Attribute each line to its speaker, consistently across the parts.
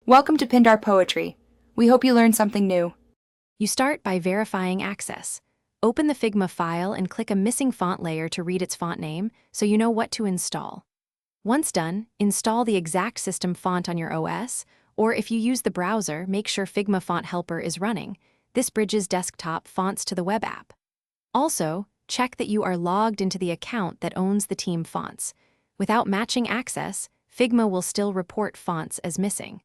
Speaker 1: Welcome to Pindar Poetry. We hope you learned something new.
Speaker 2: You start by verifying access. Open the Figma file and click a missing font layer to read its font name so you know what to install. Once done, install the exact system font on your OS, or if you use the browser, make sure Figma Font Helper is running. This bridges desktop fonts to the web app. Also, check that you are logged into the account that owns the team fonts. Without matching access, Figma will still report fonts as missing.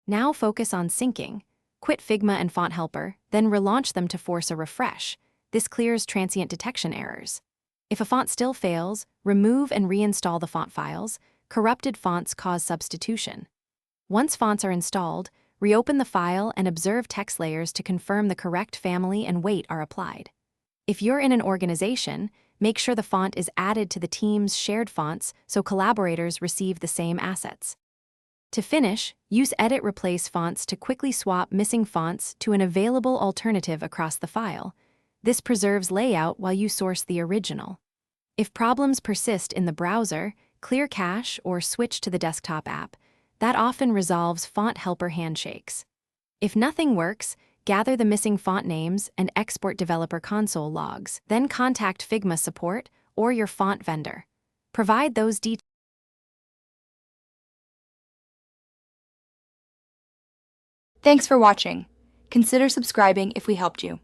Speaker 2: Now focus on syncing. Quit Figma and Font Helper, then relaunch them to force a refresh. This clears transient detection errors. If a font still fails, remove and reinstall the font files. Corrupted fonts cause substitution. Once fonts are installed, reopen the file and observe text layers to confirm the correct family and weight are applied. If you're in an organization, make sure the font is added to the team's shared fonts so collaborators receive the same assets. To finish, use Edit Replace Fonts to quickly swap missing fonts to an available alternative across the file. This preserves layout while you source the original. If problems persist in the browser, clear cache or switch to the desktop app. That often resolves Font Helper handshakes. If nothing works, gather the missing font names and export developer console logs. Then contact Figma support or your font vendor. Provide those details.
Speaker 1: Thanks for watching. Consider subscribing if we helped you.